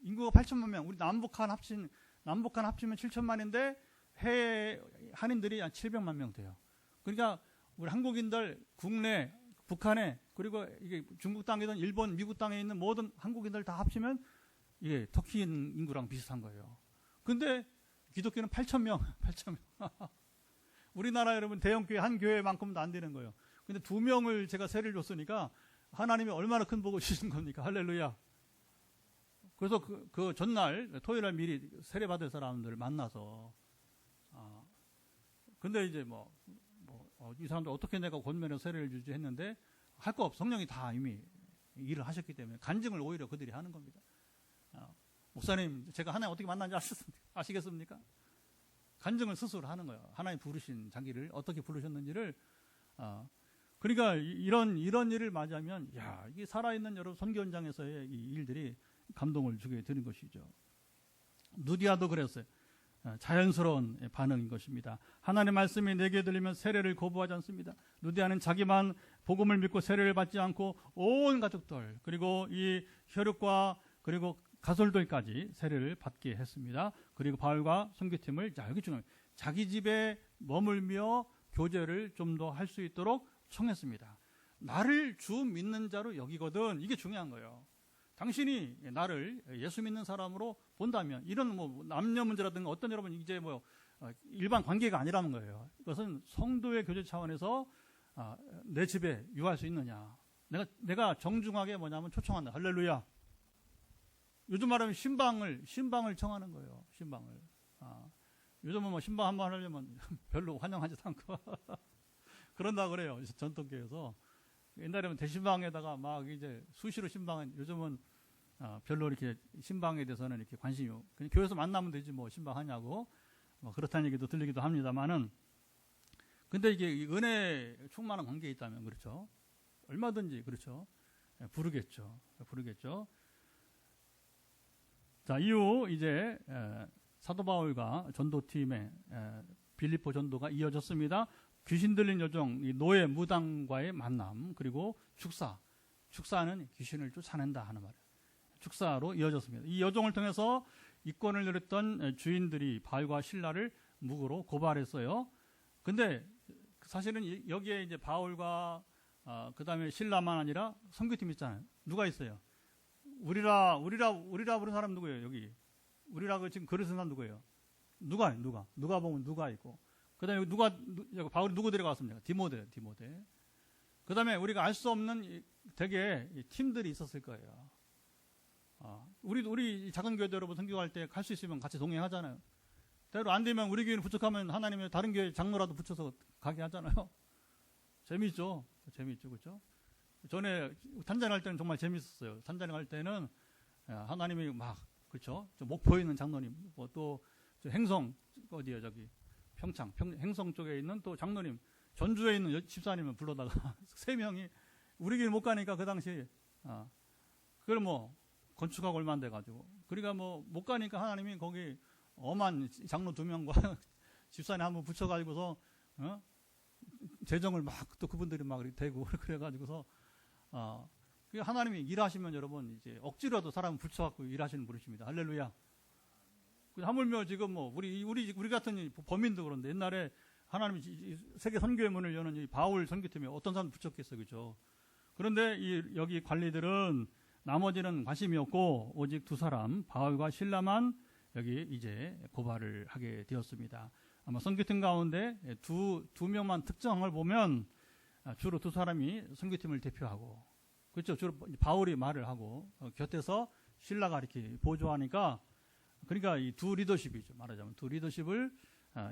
인구가 8천만 명. 우리 남북한 합치면 7천만인데 해외 한인들이 한 700만 명 돼요. 그러니까 우리 한국인들 국내 북한에 그리고 이게 중국 땅이든 일본, 미국 땅에 있는 모든 한국인들 다 합치면 이게 터키 인구랑 비슷한 거예요. 근데 기독교는 8,000명. 우리나라 여러분 대형 교회 한 교회만큼도 안 되는 거예요. 근데 2명을 제가 세례를 줬으니까 하나님이 얼마나 큰 복을 주신 겁니까? 할렐루야. 그래서 그 전날 토요일 날 미리 세례 받을 사람들을 만나서 근데 이제 이 사람들 어떻게 내가 권면에 세례를 주지 했는데 할 거 없어. 성령이 다 이미 일을 하셨기 때문에 간증을 오히려 그들이 하는 겁니다. 목사님, 제가 하나님 어떻게 만난지 아시겠습니까? 간증을 스스로 하는 거예요. 하나님 부르신 자기를 어떻게 부르셨는지를. 그러니까 이런 일을 맞이하면, 야, 이게 살아있는 여러 선교 현장에서의 이 일들이 감동을 주게 되는 것이죠. 누디아도 그랬어요. 자연스러운 반응인 것입니다. 하나님의 말씀이 내게 들리면 세례를 거부하지 않습니다. 누디아는 자기만 복음을 믿고 세례를 받지 않고 온 가족들 그리고 이 혈육과 그리고 가솔들까지 세례를 받게 했습니다. 그리고 바울과 선교팀을 여기 중요해요. 자기 집에 머물며 교제를 좀 더 할 수 있도록 청했습니다. 나를 주 믿는 자로 여기거든. 이게 중요한 거예요. 당신이 나를 예수 믿는 사람으로 본다면 이런 남녀 문제라든가 어떤 여러분 이제 일반 관계가 아니라는 거예요. 이것은 성도의 교제 차원에서 내 집에 유할 수 있느냐. 내가 정중하게 뭐냐면 초청한다. 할렐루야. 요즘 말하면 신방을 청하는 거예요. 신방을. 요즘은 신방 한번 하려면 별로 환영하지도 않고 그런다 그래요. 전통교회에서. 옛날에는 대신방에다가 막 이제 수시로 신방은 요즘은 별로 이렇게 신방에 대해서는 이렇게 관심이 그냥 교회에서 만나면 되지 신방하냐고 그렇다는 얘기도 들리기도 합니다만은 근데 이게 은혜 충만한 관계에 있다면 그렇죠. 얼마든지 그렇죠. 부르겠죠. 자, 이후 이제 사도 바울과 전도팀의 빌립보 전도가 이어졌습니다. 귀신 들린 여종, 노예 무당과의 만남, 그리고 축사는 귀신을 쫓아낸다 하는 말이에요. 축사로 이어졌습니다. 이 여종을 통해서 이권을 누렸던 주인들이 바울과 신라를 무고로 고발했어요. 근데 사실은 여기에 이제 바울과 그 다음에 신라만 아니라 선교팀 있잖아요. 누가 있어요? 우리라 부른 사람 누구예요? 여기 우리라 지금 글을 쓴 사람 누구예요? 누가 보면 누가 있고. 그 다음에 바울이 누구 데려갔습니까? 디모데. 그 다음에 우리가 알 수 없는 되게 팀들이 있었을 거예요. 우리 작은 교회도 여러분 선교할 때 갈 수 있으면 같이 동행하잖아요. 때로 안 되면 우리 교회는 부족하면 하나님의 다른 교회 장로라도 붙여서 가게 하잖아요. 재미있죠? 그렇죠? 전에 탄자니 갈 때는 정말 재밌었어요. 탄자니 갈 때는 하나님이 그렇죠? 목포에 있는 장로님, 또 행성 어디요? 저기 평창 행성 쪽에 있는 또 장로님, 전주에 있는 집사님을 불러다가 3명이 우리 길 못 가니까 그 당시 그걸 건축하고 얼마 안 돼가지고 그러니까 못 가니까 하나님이 거기 엄한 장로 2명과 집사님 한번 붙여가지고서 재정을 또 그분들이 대고 그래가지고서 하나님이 일하시면 여러분 이제 억지로라도 사람을 붙여갖고 일하시는 분이십니다. 할렐루야. 하물며 지금 우리 같은 범인도 그런데 옛날에 하나님이 세계 선교의 문을 여는 이 바울 선교팀에 어떤 사람 붙였겠어요, 그렇죠? 그런데 여기 관리들은 나머지는 관심이 없고 오직 2사람 바울과 신라만 여기 이제 고발을 하게 되었습니다. 아마 선교팀 가운데 두 명만 특정을 보면 주로 2사람이 선교팀을 대표하고 그렇죠. 주로 바울이 말을 하고 곁에서 신라가 이렇게 보조하니까 그러니까 이 2 리더십이죠. 말하자면 2 리더십을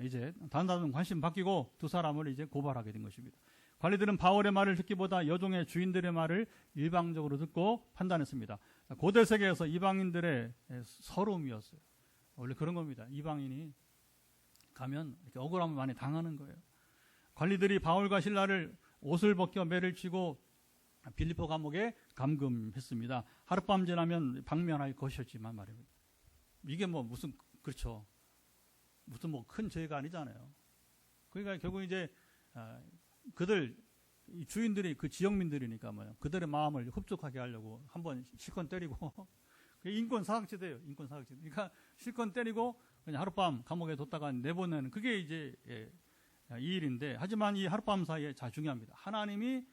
이제 단단한 관심 바뀌고 2사람을 이제 고발하게 된 것입니다. 관리들은 바울의 말을 듣기보다 여종의 주인들의 말을 일방적으로 듣고 판단했습니다. 고대 세계에서 이방인들의 서러움이었어요. 원래 그런 겁니다. 이방인이 가면 이렇게 억울함을 많이 당하는 거예요. 관리들이 바울과 실라를 옷을 벗겨 매를 치고 빌립보 감옥에 감금했습니다. 하룻밤 지나면 방면할 것이었지만 말입니다. 이게 뭐 무슨 그렇죠. 무슨 뭐 큰 죄가 아니잖아요. 그러니까 결국 이제 그들 주인들이 그 지역민들이니까 뭐요. 그들의 마음을 흡족하게 하려고 한번 실컷 때리고 인권 사각지대예요. 인권 사각지대. 그러니까 실컷 때리고 그냥 하룻밤 감옥에 뒀다가 내보내는 그게 이제 이 일인데 하지만 이 하룻밤 사이에 자 중요합니다. 하나님이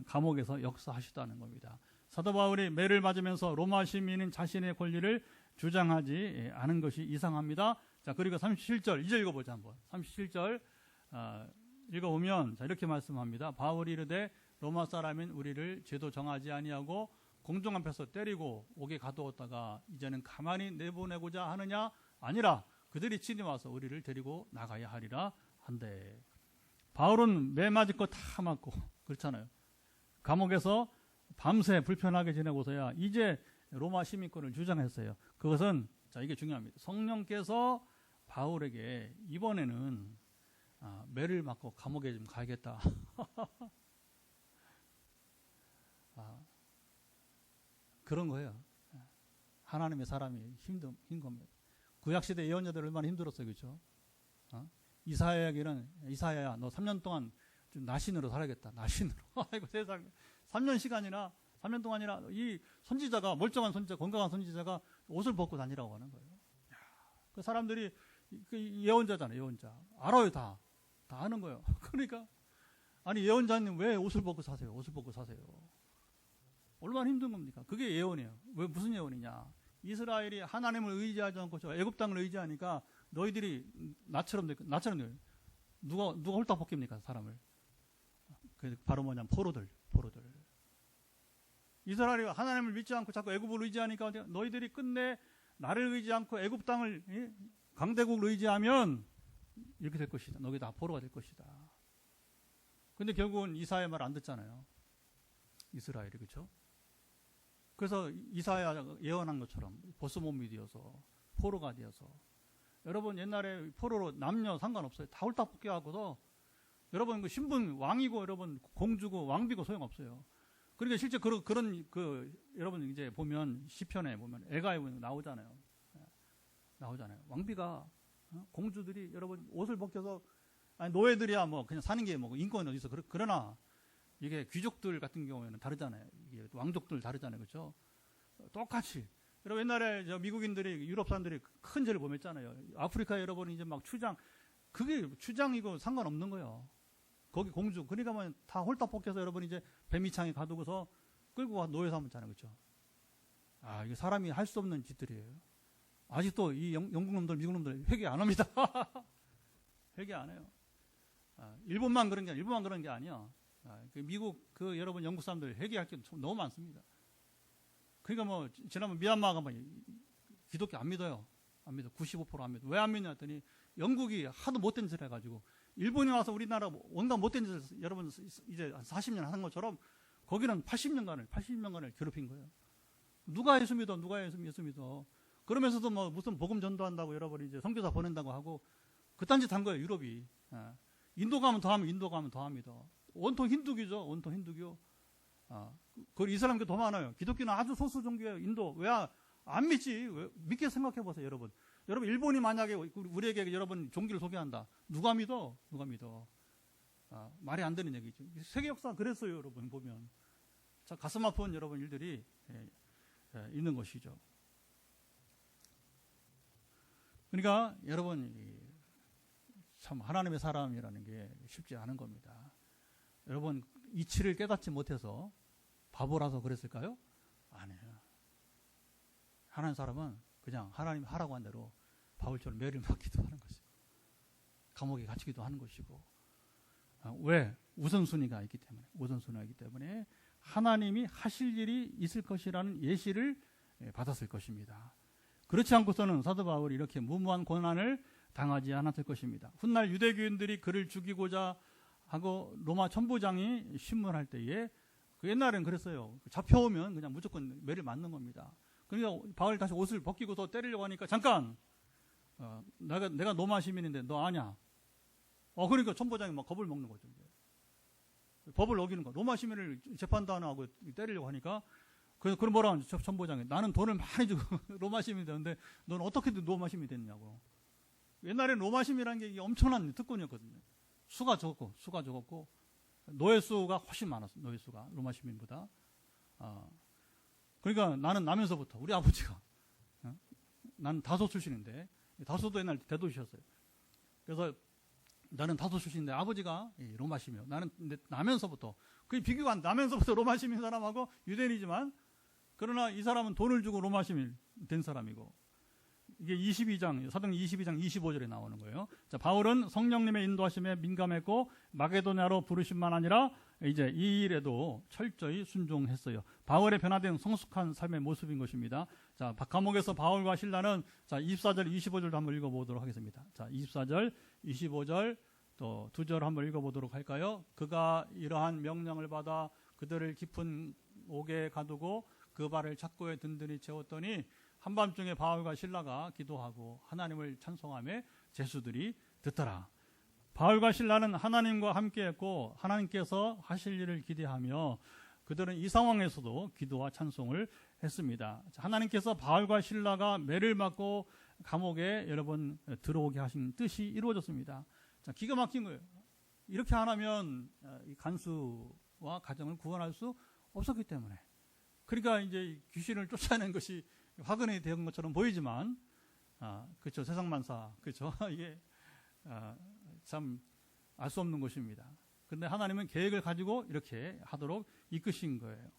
감옥에서 역사하시다는 겁니다. 사도 바울이 매를 맞으면서 로마 시민인 자신의 권리를 주장하지 않은 것이 이상합니다. 자, 그리고 37절 이제 읽어보자 한번. 37절 읽어보면 자, 이렇게 말씀합니다. 바울이 이르되 로마 사람인 우리를 죄도 정하지 아니하고 공중 앞에서 때리고 옥에 가두었다가 이제는 가만히 내보내고자 하느냐 아니라 그들이 친히 와서 우리를 데리고 나가야 하리라 한대. 바울은 매 맞을 거 다 맞고 그렇잖아요. 감옥에서 밤새 불편하게 지내고서야 이제 로마 시민권을 주장했어요. 그것은 자 이게 중요합니다. 성령께서 바울에게 이번에는 매를 맞고 감옥에 좀 가야겠다. 그런 거예요. 하나님의 사람이 힘든 겁니다. 구약시대 예언자들 얼마나 힘들었어요. 그렇죠? 이사야야 너 3년 동안 좀 나신으로 살아야겠다. 나신으로. 아이고 세상에. 3년 동안이나 이 선지자가 멀쩡한 선지자, 건강한 선지자가 옷을 벗고 다니라고 하는 거예요. 그 사람들이 그 예언자잖아요. 예언자. 알아요. 다 아는 거예요. 그러니까 아니 예언자님 왜 옷을 벗고 사세요? 옷을 벗고 사세요. 얼마나 힘든 겁니까? 그게 예언이에요. 왜 무슨 예언이냐? 이스라엘이 하나님을 의지하지 않고 저 애굽 땅을 의지하니까 너희들이 나처럼 누가 홀딱 벗깁니까 사람을? 그 바로 뭐냐면 포로들. 이스라엘이 하나님을 믿지 않고 자꾸 애굽을 의지하니까 너희들이 끝내 나를 의지 않고 애굽 땅을 강대국을 의지하면 이렇게 될 것이다. 너희 다 포로가 될 것이다. 근데 결국은 이사야 말 안 듣잖아요. 이스라엘이 그렇죠? 그래서 이사야 예언한 것처럼 보스 몸이 되어서 포로가 되어서 여러분 옛날에 포로로 남녀 상관없어요. 다 홀딱 벗겨하고서 여러분 그 신분 왕이고 여러분 공주고 왕비고 소용없어요. 그러니까 실제 그런 여러분 이제 보면 시편에 보면 애가에 보면 나오잖아요. 왕비가 공주들이 여러분 옷을 벗겨서 아니 노예들이야 뭐 그냥 사는 게 뭐 인권이 어디 있어. 그러나 이게 귀족들 같은 경우에는 다르잖아요. 이게 왕족들 다르잖아요. 그렇죠? 똑같이. 여러분 옛날에 저 미국인들이 유럽 사람들이 큰 죄를 범했잖아요. 아프리카에 여러분 이제 막 그게 추장이고 상관없는 거예요. 거기 공주. 그러니까 뭐 다 홀딱 벗겨서 여러분 이제 배미창에 가두고서 끌고 가 노예 삼았잖아요. 그렇죠? 이게 사람이 할 수 없는 짓들이에요. 아직도 이 영국 놈들, 미국 놈들 회개 안 합니다. 회개 안 해요. 일본만 그런 게 아니야. 미국 여러분 영국 사람들 회개할 게 너무 많습니다. 그러니까 뭐 지난번 미얀마가 뭐 기독교 안 믿어요. 안 믿어. 95% 안 믿어. 왜 안 믿냐 했더니 영국이 하도 못된 짓을 해가지고 일본이 와서 우리나라 온갖 못된 짓을 여러분 이제 40년 하는 것처럼 거기는 80년간을 괴롭힌 거예요. 누가 예수 믿어? 예수 믿어? 그러면서도 뭐 무슨 복음 전도한다고 여러분 이제 선교사 보낸다고 하고 그딴 짓 한 거예요. 유럽이. 인도 가면 더 합니다. 온통 힌두교죠. 온통 힌두교. 그 이슬람교 더 많아요. 기독교는 아주 소수 종교예요. 인도. 왜 안 믿지? 왜? 믿게 생각해 보세요, 여러분. 여러분 일본이 만약에 우리에게 여러분 종교를 소개한다. 누가 믿어? 말이 안 되는 얘기죠. 세계 역사 그랬어요, 여러분 보면. 자, 가슴 아픈 여러분 일들이 있는 것이죠. 그러니까 여러분 참 하나님의 사람이라는 게 쉽지 않은 겁니다. 여러분 이치를 깨닫지 못해서 바보라서 그랬을까요? 아니에요. 하나님 사람은 그냥 하나님 하라고 한 대로 바울처럼 매를 맞기도 하는 것이고 감옥에 갇히기도 하는 것이고 왜? 우선순위가 있기 때문에 하나님이 하실 일이 있을 것이라는 예시를 받았을 것입니다. 그렇지 않고서는 사도 바울이 이렇게 무모한 고난을 당하지 않았을 것입니다. 훗날 유대교인들이 그를 죽이고자 하고 로마 천부장이 신문할 때에 그 옛날엔 그랬어요. 잡혀오면 그냥 무조건 매를 맞는 겁니다. 그러니까 바울 다시 옷을 벗기고서 때리려고 하니까 잠깐 내가 로마 시민인데 너 아냐? 그러니까 천부장이 막 겁을 먹는 거죠. 법을 어기는 거. 로마 시민을 재판도 안 하고 때리려고 하니까 그럼 뭐라고 하죠? 천부장이 나는 돈을 많이 주고 로마 시민이 되는데 넌 어떻게 로마 시민이 됐냐고. 옛날에 로마 시민이라는 게 엄청난 특권이었거든요. 수가 적었고 노예 수가 훨씬 많았어요. 노예 수가 로마 시민보다. 그러니까 나는 나면서부터 우리 아버지가 나는 다소 출신인데 다소도 옛날 대도시였어요. 그래서 나는 다소 출신인데 아버지가 로마 시민이요. 나는 나면서부터 그게 비교가 안 나면서부터 로마 시민 사람하고 유대인이지만 그러나 이 사람은 돈을 주고 로마 시민 된 사람이고 이게 22장 사도행 22장 25절에 나오는 거예요. 자, 바울은 성령님의 인도하심에 민감했고 마게도냐로 부르심만 아니라 이제 이 일에도 철저히 순종했어요. 바울의 변화된 성숙한 삶의 모습인 것입니다. 자, 감옥에서 바울과 실라는 자, 24절 25절도 한번 읽어보도록 하겠습니다. 자, 24절 25절 또 2절 한번 읽어보도록 할까요? 그가 이러한 명령을 받아 그들을 깊은 옥에 가두고 그 발을 착고에 든든히 채웠더니 한밤중에 바울과 실라가 기도하고 하나님을 찬송하며 제수들이 듣더라. 바울과 실라는 하나님과 함께했고 하나님께서 하실 일을 기대하며 그들은 이 상황에서도 기도와 찬송을 했습니다. 하나님께서 바울과 실라가 매를 맞고 감옥에 여러분 들어오게 하신 뜻이 이루어졌습니다. 자, 기가 막힌 거예요. 이렇게 안 하면 이 간수와 가정을 구원할 수 없었기 때문에. 그러니까 이제 귀신을 쫓아내는 것이 화근이 된 것처럼 보이지만, 그렇죠. 세상만사, 그렇죠. 이게 참 알 수 없는 것입니다. 그런데 하나님은 계획을 가지고 이렇게 하도록 이끄신 거예요.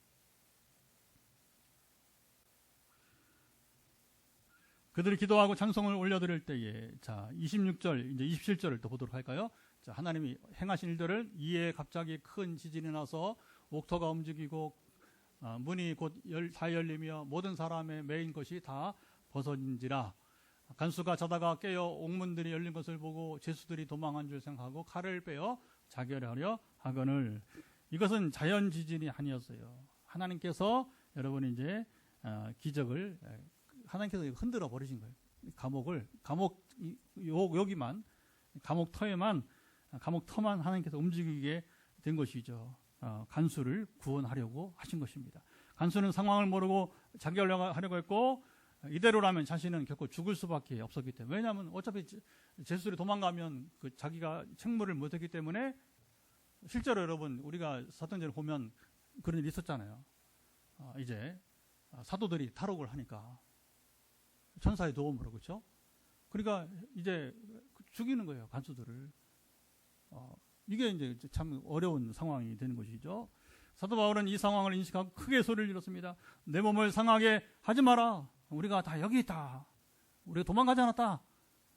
그들이 기도하고 찬송을 올려드릴 때에, 자, 26절, 이제 27절을 또 보도록 할까요? 자, 하나님이 행하신 일들을 이에 갑자기 큰 지진이 나서 옥토가 움직이고 문이 곧 다 열리며 모든 사람의 매인 것이 다 벗어진지라. 간수가 자다가 깨어 옥문들이 열린 것을 보고 제수들이 도망한 줄 생각하고 칼을 빼어 자결하려 하거늘. 이것은 자연 지진이 아니었어요. 하나님께서 여러분 이제 기적을 하나님께서 흔들어 버리신 거예요. 여기만 감옥 터만 하나님께서 움직이게 된 것이죠. 간수를 구원하려고 하신 것입니다. 간수는 상황을 모르고 자결하려고 했고 이대로라면 자신은 결코 죽을 수밖에 없었기 때문에. 왜냐하면 어차피 제수들이 도망가면 그 자기가 책무를 못했기 때문에. 실제로 여러분 우리가 사도행전을 보면 그런 일이 있었잖아요. 이제 사도들이 탈옥을 하니까 천사의 도움으로, 그렇죠? 그러니까 이제 죽이는 거예요, 간수들을. 이게 이제 참 어려운 상황이 되는 것이죠. 사도 바울은 이 상황을 인식하고 크게 소리를 질렀습니다. 내 몸을 상하게 하지 마라. 우리가 다 여기 있다. 우리가 도망가지 않았다.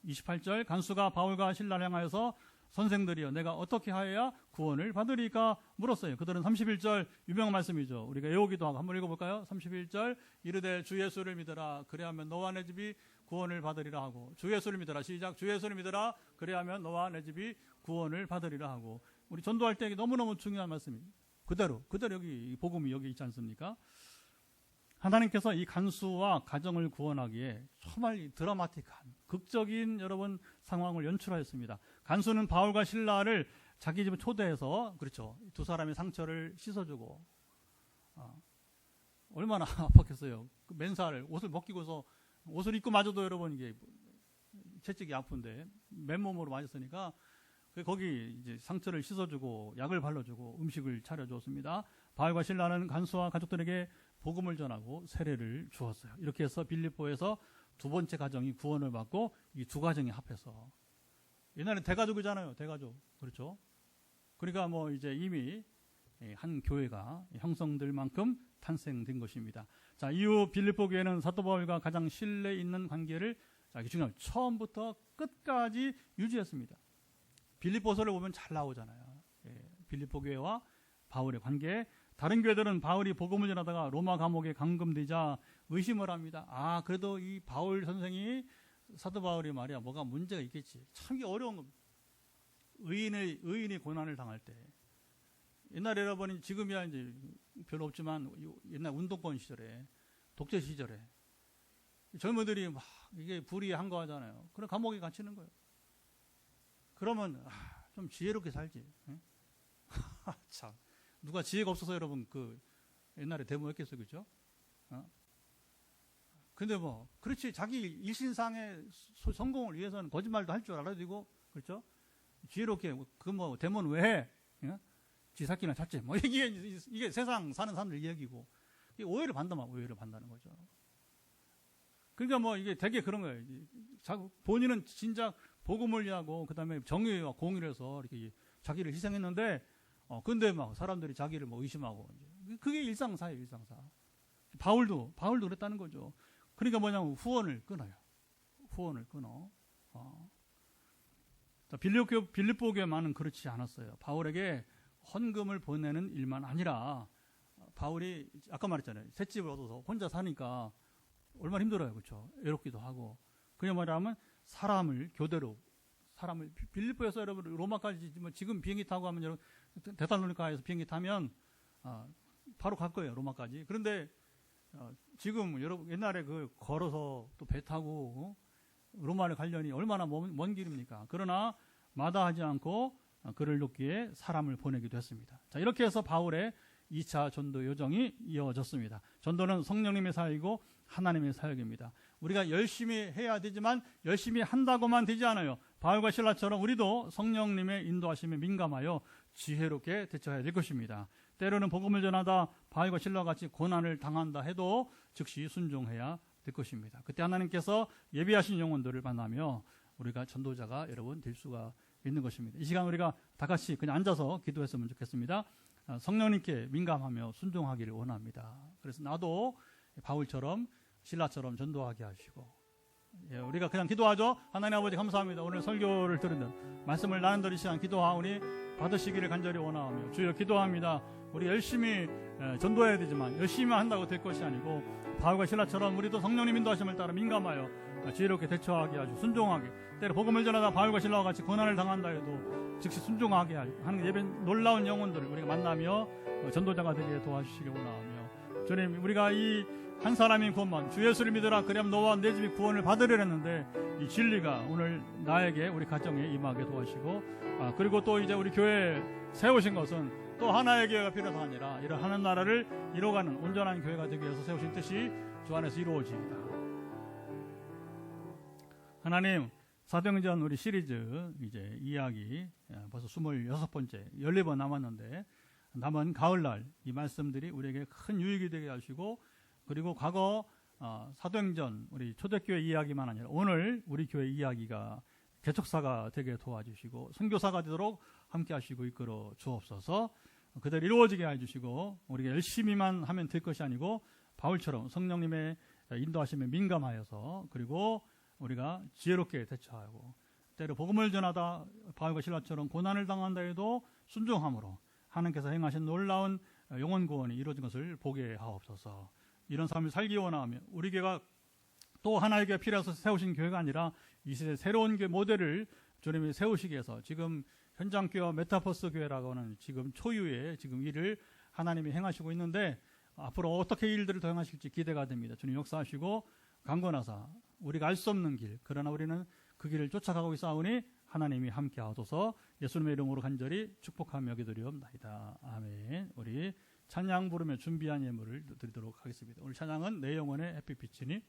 28절 간수가 바울과 실라를 향하여서 선생들이여 내가 어떻게 하여야 구원을 받으리까 물었어요. 그들은 31절 유명한 말씀이죠. 우리가 애오기도 하고 한번 읽어볼까요? 31절 이르되 주 예수를 믿으라 그래야하면 너와 내 집이 구원을 받으리라 하고. 주 예수를 믿으라. 시작. 주 예수를 믿으라 그래야하면 너와 내 집이 구원을 받으리라 하고. 우리 전도할 때 너무너무 중요한 말씀입니다. 그대로 여기 복음이 여기 있지 않습니까? 하나님께서 이 간수와 가정을 구원하기에 정말 드라마틱한 극적인 여러분 상황을 연출하였습니다. 간수는 바울과 실라를 자기 집에 초대해서, 그렇죠, 두 사람의 상처를 씻어주고, 얼마나 아팠겠어요. 그 맨살 옷을 벗기고서 옷을 입고 마저도 여러분 이게 채찍이 아픈데 맨몸으로 맞았으니까 거기 이제 상처를 씻어주고 약을 발라주고 음식을 차려주었습니다. 바울과 실라는 간수와 가족들에게 복음을 전하고 세례를 주었어요. 이렇게 해서 빌립보에서 두 번째 가정이 구원을 받고 이 두 가정이 합해서, 옛날에 대가족이잖아요. 대가족. 그렇죠? 그러니까 뭐 이제 이미 한 교회가 형성될 만큼 탄생된 것입니다. 자, 이후 빌립보 교회는 사도 바울과 가장 신뢰 있는 관계를 중요한 처음부터 끝까지 유지했습니다. 빌립보서를 보면 잘 나오잖아요. 빌립보 교회와 바울의 관계. 다른 교회들은 바울이 복음을 전하다가 로마 감옥에 감금되자 의심을 합니다. 그래도 이 바울 선생이, 사도 바울이 말이야 뭐가 문제가 있겠지. 참 어려운 겁니다. 의인이 고난을 당할 때, 옛날에 여러분이 지금이야 이제 별로 없지만 옛날 운동권 시절에, 독재 시절에 젊은들이 막 이게 불의에 항거하잖아요. 그럼 감옥에 갇히는 거예요. 그러면 좀 지혜롭게 살지. 응? 참, 누가 지혜가 없어서 여러분 그 옛날에 데모했겠어요, 그죠? 근데 뭐 그렇지, 자기 일신상의 성공을 위해서는 거짓말도 할 줄 알아야 되고, 그렇죠? 지혜롭게 그 뭐 데모는 왜 해? 응? 지 새끼나 찾지. 뭐 이게 세상 사는 사람들 얘기고, 오해를 받는다면 오해를 받는다는 거죠. 그러니까 뭐 이게 되게 그런 거예요. 본인은 진짜 복음을 위하고 그다음에 정의와 공의를 해서 이렇게 자기를 희생했는데, 근데 막 사람들이 자기를 뭐 의심하고, 그게 일상사예요, 일상사. 바울도 그랬다는 거죠. 그러니까 뭐냐면 후원을 끊어요. 후원을 끊어. 빌립보 교회만은 그렇지 않았어요. 바울에게 헌금을 보내는 일만 아니라, 바울이 아까 말했잖아요. 셋집을 얻어서 혼자 사니까 얼마나 힘들어요, 그렇죠? 외롭기도 하고. 그냥 말하면 사람을 빌립보에서 여러분 로마까지 지금 비행기 타고 가면, 여러분 데살로니가에서 비행기 타면 바로 갈 거예요, 로마까지. 그런데 지금 여러분 옛날에 그 걸어서 또 배 타고 로마를 가려니 얼마나 먼 길입니까? 그러나 마다하지 않고 그를 돕기에 사람을 보내기도 했습니다. 자, 이렇게 해서 바울의 2차 전도 여정이 이어졌습니다. 전도는 성령님의 사역이고 하나님의 사역입니다. 우리가 열심히 해야 되지만 열심히 한다고만 되지 않아요. 바울과 실라처럼 우리도 성령님의 인도하심에 민감하여 지혜롭게 대처해야 될 것입니다. 때로는 복음을 전하다 바울과 실라와 같이 고난을 당한다 해도 즉시 순종해야 될 것입니다. 그때 하나님께서 예비하신 영혼들을 만나며 우리가 전도자가 여러분 될 수가 있는 것입니다. 이 시간 우리가 다 같이 그냥 앉아서 기도했으면 좋겠습니다. 성령님께 민감하며 순종하기를 원합니다. 그래서 나도 바울처럼 실라처럼 전도하게 하시고, 우리가 그냥 기도하죠. 하나님 아버지 감사합니다. 오늘 설교를 들은 말씀을 나눈 시간 기도하오니 받으시기를 간절히 원하오며, 주여 기도합니다. 우리 열심히 전도해야 되지만 열심히 한다고 될 것이 아니고, 바울과 실라처럼 우리도 성령님 인도하심을 따라 민감하여 지혜롭게 대처하게 하시고 순종하게, 때로 복음을 전하다 바울과 실라와 같이 고난을 당한다 해도 즉시 순종하게 하는 예배 놀라운 영혼들을 우리가 만나며 전도자가 되게 도와주시기 원하오며, 주님 우리가 이 한 사람이 구원만 주 예수를 믿으라 그리하면 너와 내 집이 구원을 받으려 했는데, 이 진리가 오늘 나에게 우리 가정에 임하게 도와주시고, 그리고 또 이제 우리 교회에 세우신 것은 또 하나의 교회가 필요가 아니라 이런 하나님 나라를 이뤄가는 온전한 교회가 되기 위해서 세우신 뜻이 주 안에서 이루어집니다. 하나님, 사도행전 우리 시리즈 이제 이야기 벌써 26번째 14번 남았는데, 남은 가을날 이 말씀들이 우리에게 큰 유익이 되게 하시고, 그리고 과거 사도행전 우리 초대교회 이야기만 아니라 오늘 우리 교회 이야기가 개척사가 되게 도와주시고 선교사가 되도록 함께 하시고 이끌어 주옵소서. 그대로 이루어지게 해주시고, 우리가 열심히만 하면 될 것이 아니고 바울처럼 성령님의 인도하심에 민감하여서, 그리고 우리가 지혜롭게 대처하고, 때로 복음을 전하다 바울과 실라처럼 고난을 당한다 해도 순종함으로 하나님께서 행하신 놀라운 영혼 구원이 이루어진 것을 보게 하옵소서. 이런 삶을 살기 원하며, 우리 교회가 또 하나의 교회가 필요해서 세우신 교회가 아니라 이 시대 새로운 교회 모델을 주님이 세우시기 위해서 지금 현장교회와 메타포스 교회라고 하는 지금 초유의 지금 일을 하나님이 행하시고 있는데, 앞으로 어떻게 일들을 더 행하실지 기대가 됩니다. 주님 역사하시고 강건하사 우리가 알 수 없는 길, 그러나 우리는 그 길을 쫓아가고 있사오니 하나님이 함께 하소서. 예수님의 이름으로 간절히 축복하며 기도드리옵나이다. 아멘. 우리 찬양 부르며 준비한 예물을 드리도록 하겠습니다. 오늘 찬양은 내 영혼의 햇빛 비치니